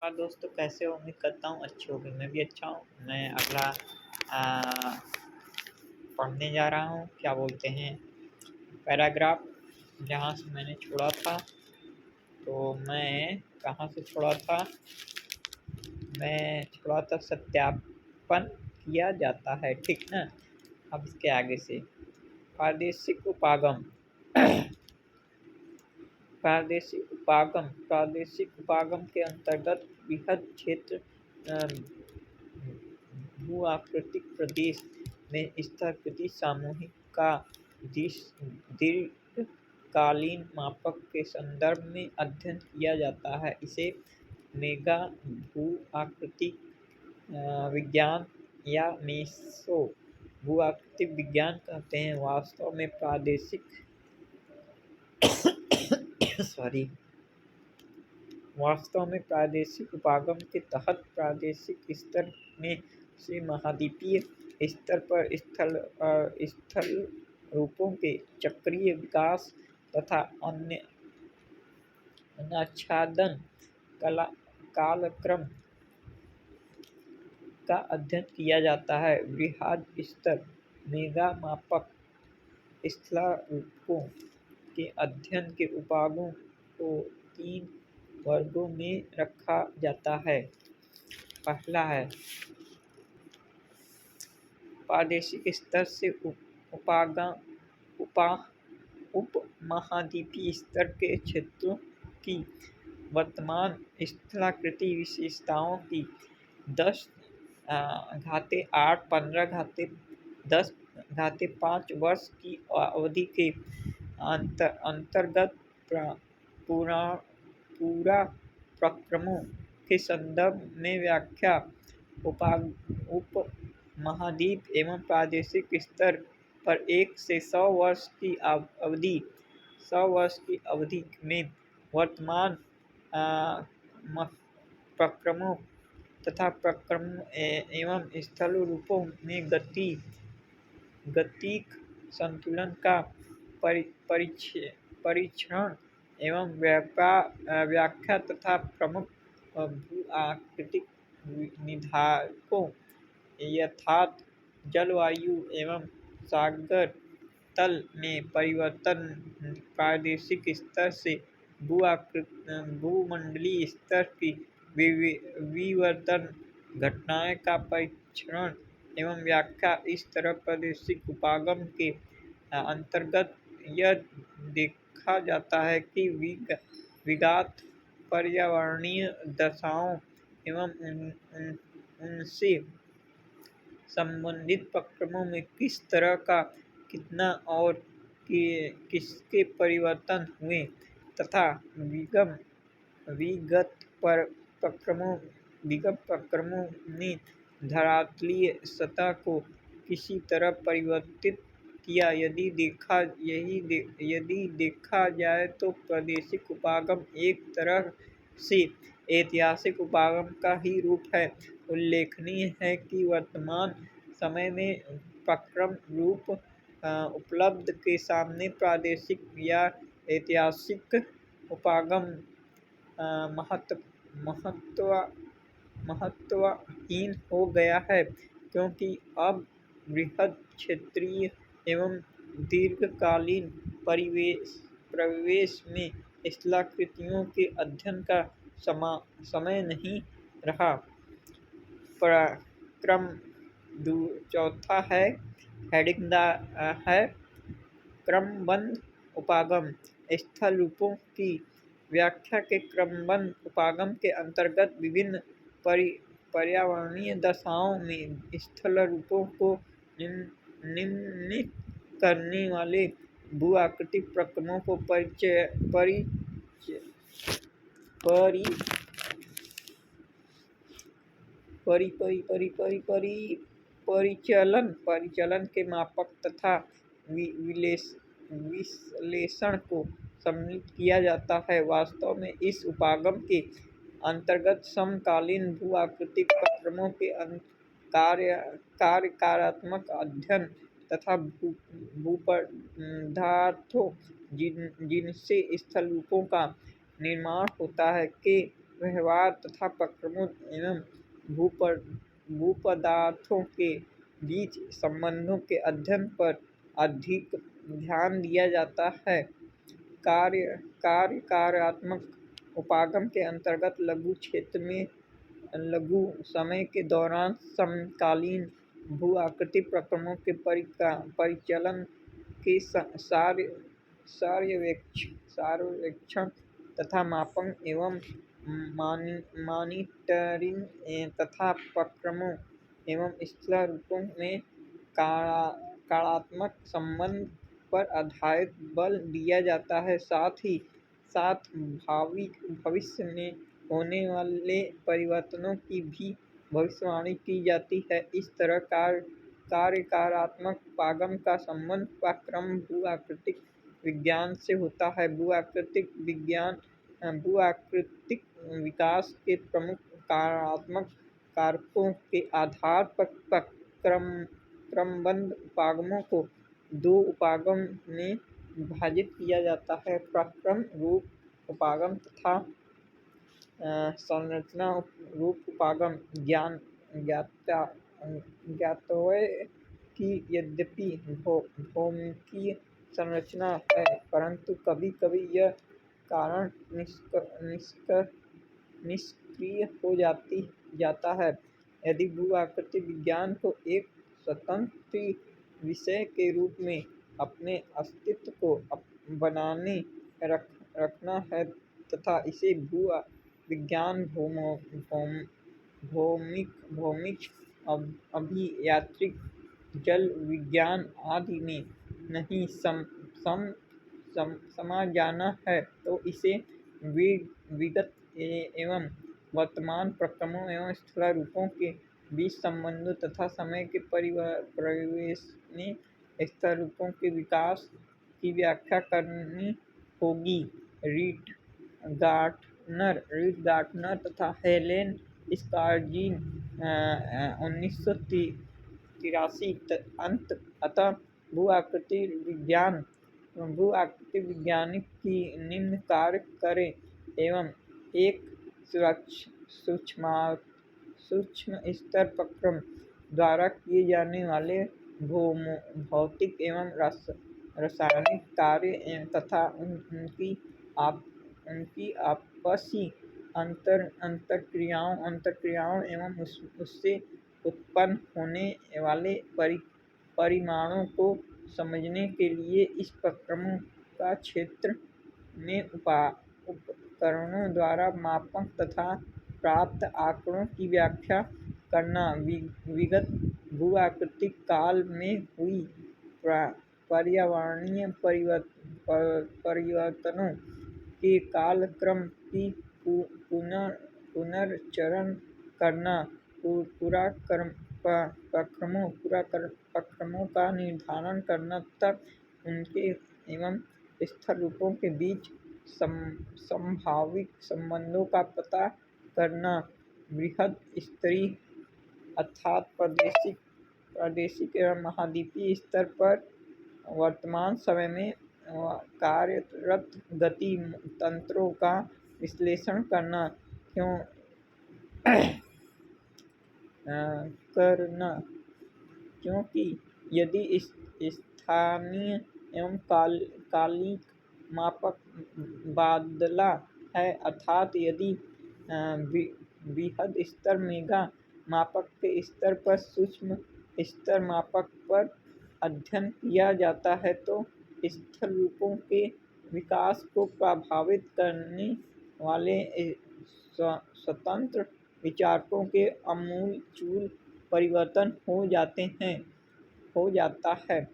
हाँ दोस्तों, कैसे हो? उम्मीद करता हूँ अच्छे होंगे। मैं भी अच्छा हूँ। मैं अगला आ, पढ़ने जा रहा हूँ, क्या बोलते हैं, पैराग्राफ, जहाँ से मैंने छोड़ा था। तो मैं कहाँ से छोड़ा था? मैं छोड़ा था सत्यापन किया जाता है, ठीक ना। अब इसके आगे से प्रादेशिक उपागम। प्रादेशिक उपागम के अंतर्गत बृहद क्षेत्र भू-आकृतिक प्रदेश में स्थलाकृति समूह का दीर्घकालीन मापक के संदर्भ में अध्ययन किया जाता है। इसे मेगा भू-आकृतिक विज्ञान या मेसो भू-आकृतिक विज्ञान कहते हैं। वास्तव में प्रादेशिक उपागम के तहत प्रादेशिक स्तर में से महाद्वीपीय स्तर पर स्थल रूपों के चक्रीय विकास तथा अन्य आच्छादन कालक्रम का अध्ययन किया जाता है। बृहद स्तर मेगा मापक स्थलारूपों के अध्ययन के उपागमों को 3 वर्गों में रखा जाता है। पहला है प्रादेशिक स्तर से उपमहाद्वीपीय स्तर के क्षेत्रों की वर्तमान स्थलाकृति विशेषताओं की 10⁸ 15⁻10⁵ वर्ष की अवधि के अंतर्गत पूरा प्रक्रमों के संदर्भ में व्याख्या। उपमहाद्वीप एवं प्रादेशिक स्तर पर 1 से 100 वर्ष की अवधि में वर्तमान प्रक्रमों तथा प्रक्रमों एवं स्थल रूपों में गतिक संतुलन का परीक्षण एवं व्याख्या तथा प्रमुख भू-आकृतिक निर्धारकों यथार्थ जलवायु एवं सागर तल में परिवर्तन, प्रादेशिक स्तर से भूमंडलीय स्तर की विवर्तन घटनाओं का परीक्षण एवं व्याख्या। इस तरह प्रादेशिक उपागम के अंतर्गत यह देखा जाता है कि विगत पर्यावरणीय दशाओं एवं उनसे संबंधित प्रक्रमों में किस तरह का कितना और किसके परिवर्तन हुए तथा विगत प्रक्रमों ने धरातलीय सतह को किसी तरह परिवर्तित किया। यदि देखा जाए तो प्रादेशिक उपागम एक तरह से ऐतिहासिक उपागम का ही रूप है। उल्लेखनीय है कि वर्तमान समय में प्रक्रम रूप उपलब्ध के सामने प्रादेशिक या ऐतिहासिक उपागम महत्वहीन हो गया है, क्योंकि अब बृहद क्षेत्रीय एवं दीर्घकालीन परिवेश में स्थलाकृतियों के अध्ययन का समय नहीं रहा। प्रक्रम चौथा है हेडिंग है क्रमबद्ध उपागम। स्थल रूपों की व्याख्या के क्रमबद्ध उपागम के अंतर्गत विभिन्न पर्यावरणीय दशाओं में स्थल रूपों को निम्नित करने वाले भू-आकृतिक प्रक्रमों को परिचलन के मापक तथा विश्लेषण को सम्मिलित किया जाता है। वास्तव में इस उपागम के अंतर्गत समकालीन भू-आकृतिक प्रक्रमों के कार्यात्मक अध्ययन तथा भूपदार्थों जिनसे स्थल रूपों का निर्माण होता है के व्यवहार तथा प्रक्रमों एवं भूपदार्थों के बीच संबंधों के अध्ययन पर अधिक ध्यान दिया जाता है। कार्यात्मक उपागम के अंतर्गत लघु क्षेत्र में लघु समय के दौरान समकालीन भू-आकृति प्रक्रमों के परिचलन के सर्वेक्षण तथा मापन एवं मॉनिटरिंग तथा प्रक्रमों एवं स्थल रूपों में कालात्मक संबंध पर आधारित बल दिया जाता है। साथ ही साथ भविष्य में होने वाले परिवर्तनों की भी भविष्यवाणी की जाती है। इस तरह कार्यात्मक उपागम का संबंध प्रक्रम भू-आकृतिक विज्ञान से होता है। भू-आकृतिक विकास के प्रमुख कार्यात्मक कारकों के आधार पर क्रमबद्ध उपागमों को दो उपागम में विभाजित किया जाता है: प्रक्रम रूप उपागम तथा संरचना रूप उपागम। ज्ञातव्य कि यद्यपि भौमिकीय संरचना है, परंतु कभी-कभी यह कारण निष्क्रिय हो जाता है। यदि भू-आकृति विज्ञान को एक स्वतंत्र विषय के रूप में अपने अस्तित्व को बनाए रखना है तथा इसे भू-विज्ञान, भौमिक, अभियांत्रिक, जल विज्ञान आदि में नहीं समा जाना है, तो इसे विगत एवं वर्तमान प्रक्रमों एवं स्थल रूपों के बीच संबंधों तथा समय के परिवेश में स्थल रूपों के विकास की व्याख्या करनी होगी। रीट गार्टनर तथा हेलेन स्कार्जीन 1983 अतः भू-आकृति वैज्ञानिक की निम्न कार्य करें एवं एक सूक्ष्म स्तर प्रक्रम द्वारा किए जाने वाले भौतिक एवं रासायनिक कार्य तथा उनकी आपसी अंतरक्रियाओं एवं उससे उत्पन्न होने वाले परिणामों को समझने के लिए इस प्रक्रमों का क्षेत्र में उपकरणों द्वारा मापन तथा प्राप्त आंकड़ों की व्याख्या करना। विगत भू-आकृतिक काल में हुई पर्यावरणीय परिवर्तनों के कालक्रम की पुनर्चरण करना। प्रक्रमों का निर्धारण करना तथा उनके एवं स्थल रूपों के बीच संभावित संबंधों का पता करना। बृहद स्तरीय अर्थात प्रादेशिक एवं महाद्वीपीय स्तर पर वर्तमान समय में कार्यरत गति तंत्रों का विश्लेषण करना। क्योंकि यदि स्थानीय एवं कालिक मापक बादला है, अर्थात यदि बृहद स्तर मेगा मापक के स्तर पर सूक्ष्म स्तर मापक पर अध्ययन किया जाता है, तो स्थल रूपों के विकास को प्रभावित करने वाले स्वतंत्र विचारकों के आमूल-चूल परिवर्तन हो जाता है।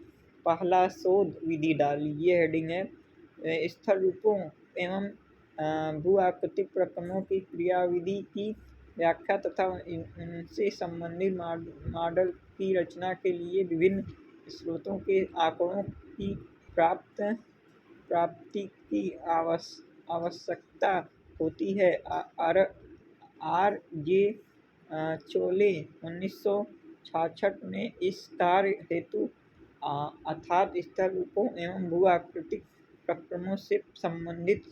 पहला शोध विधि डाली, ये हेडिंग है। स्थल रूपों एवं भू-आकृतिक प्रक्रमों की क्रियाविधि की व्याख्या तथा उनसे संबंधित मॉडल की रचना के लिए विभिन्न स्रोतों के आंकड़ों की प्राप्ति की आवश्यकता होती है। आर. जे. चोले 1966 में इस कार्य हेतु अर्थात स्थल रूपों एवं भू-आकृतिक प्रक्रमों से संबंधित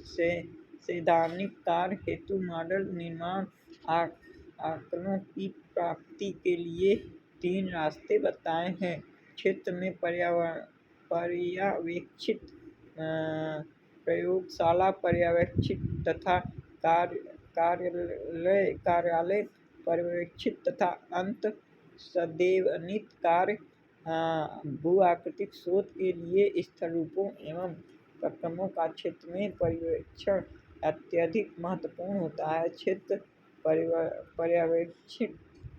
सैद्धांतिक कार्य हेतु मॉडल निर्माण आंकड़ों की प्राप्ति के लिए 3 रास्ते बताए हैं। क्षेत्र में पर्यवेक्षित, प्रयोगशाला पर्यवेक्षित तथा कार्यालय पर्यवेक्षित तथा अंत सदैवनित कार्य। भू-आकृतिक शोध के लिए स्थल रूपों एवं प्रक्रमों का क्षेत्र में पर्यवेक्षण अत्यधिक महत्वपूर्ण होता है। क्षेत्र पर्यवेक्षण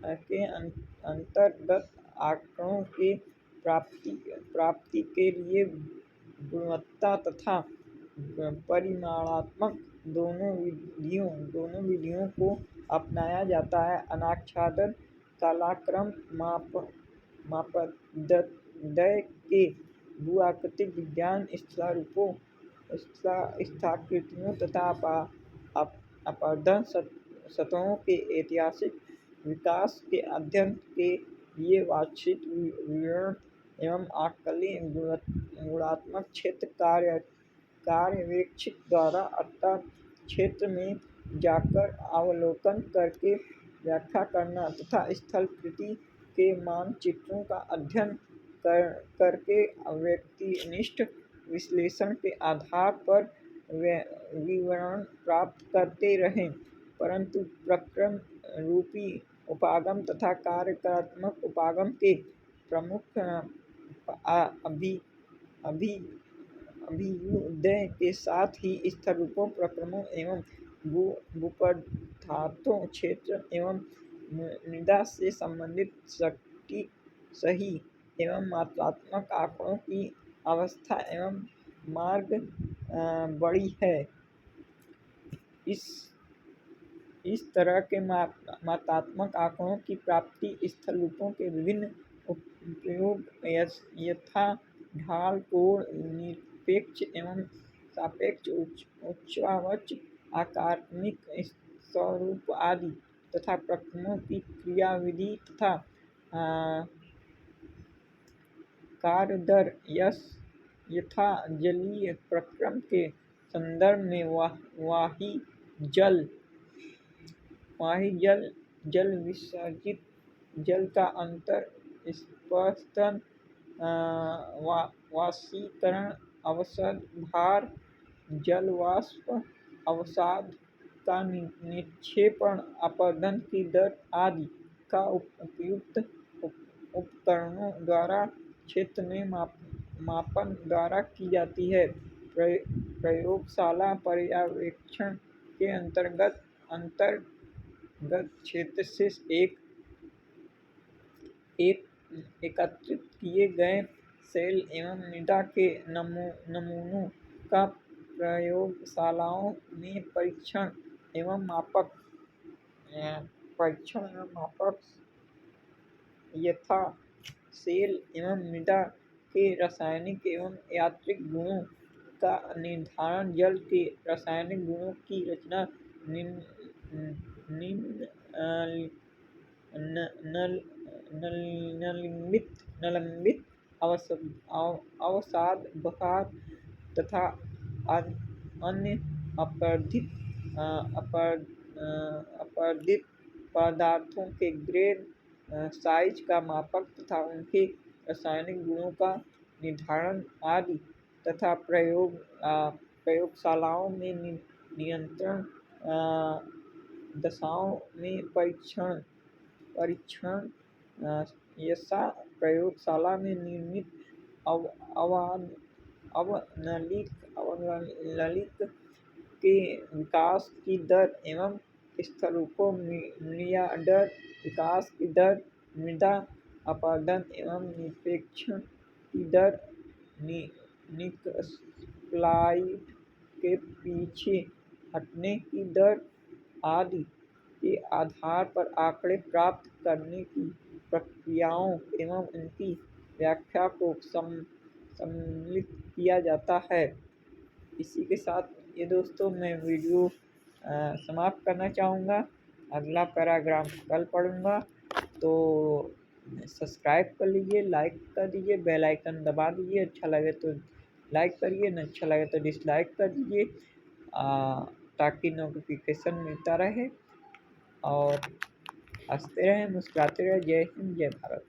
के अंतर्गत आंकड़ों के प्राप्ति के लिए गुणवत्ता तथा परिमाणात्मक दोनों विधियों को अपनाया जाता है। अनाच्छादन कालक्रम मापदंड के भू-आकृतिक विज्ञान स्थल रूपों, स्थाकृतियों तथा अपरदन सतहों के ऐतिहासिक विकास के अध्ययन के लिए वांछित विवरण एवं आकलनीय गुणात्मक क्षेत्र पर्यवेक्षक द्वारा अर्थात क्षेत्र में जाकर अवलोकन करके व्याख्या करना तथा स्थलाकृति के मानचित्रों का अध्ययन करके व्यक्तिनिष्ठ विश्लेषण के आधार पर विवरण प्राप्त करते रहें। परंतु प्रक्रम रूपी उपागम तथा कार्यात्मक उपागम के प्रमुख अभ्युदय के साथ ही स्थल रूपों, प्रक्रमों एवं भूपदार्थों, क्षेत्र एवं मृदा से संबंधित सटीक, सही एवं मात्रात्मक आंकड़ों की अवस्था एवं मांग बढ़ी है। इस तरह के मात्रात्मक आंकड़ों की प्राप्ति स्थल रूपों के विभिन्न उपयोग यथा ढाल, कोण, निरपेक्ष एवं सापेक्ष, उच्चवाच, आकस्मिक स्वरूप आदि तथा प्रक्रमों की क्रियाविधि तथा कार्यदर यथा जलीय प्रक्रम के संदर्भ में वाही जल विसर्जित जल का अंतर स्पंदन, वाष्पीकरण, अवसाद भार, जलवाष्प अवसाद का निक्षेपण, अपरदन की दर आदि का उपयुक्त उपकरणों द्वारा क्षेत्र में मापन द्वारा की जाती है। प्रयोगशाला पर्यवेक्षण के अंतर्गत क्षेत्र से एकत्रित किए गए सेल एवं मृदा के नमूनों का प्रयोगशालाओं में परीक्षण एवं मापक यथा सेल एवं मृदा के रासायनिक एवं यांत्रिक गुणों का निर्धारण, जल के रासायनिक गुणों की रचना, निलंबित अवसाद भार तथा अन्य अपरदित पदार्थों के ग्रेड, साइज का मापक तथा उनके रासायनिक गुणों का निर्धारण आदि तथा प्रयोगशालाओं में नियंत्रण दशाओं में परीक्षण यथा प्रयोगशाला में निर्मित अवनलिक के विकास की दर एवं स्थल रूपों मृदा विकास की दर, मृदा अपरदन एवं निक्षेपण की दर, निकस्लाइड के पीछे हटने की दर आदि के आधार पर आंकड़े प्राप्त करने की प्रक्रियाओं एवं उनकी व्याख्या को सम्मिलित किया जाता है। इसी के साथ ये दोस्तों मैं वीडियो समाप्त करना चाहूँगा। अगला पैराग्राफ कल पढ़ूँगा, तो सब्सक्राइब कर लीजिए, लाइक कर दीजिए, बेल आइकन दबा दीजिए। अच्छा लगे तो लाइक करिए, न अच्छा लगे तो डिसलाइक कर दीजिए। ताकि नोटिफिकेशन मिलता रहे और हंसते रहें, मुस्कुराते रहें। जय हिंद, जय भारत।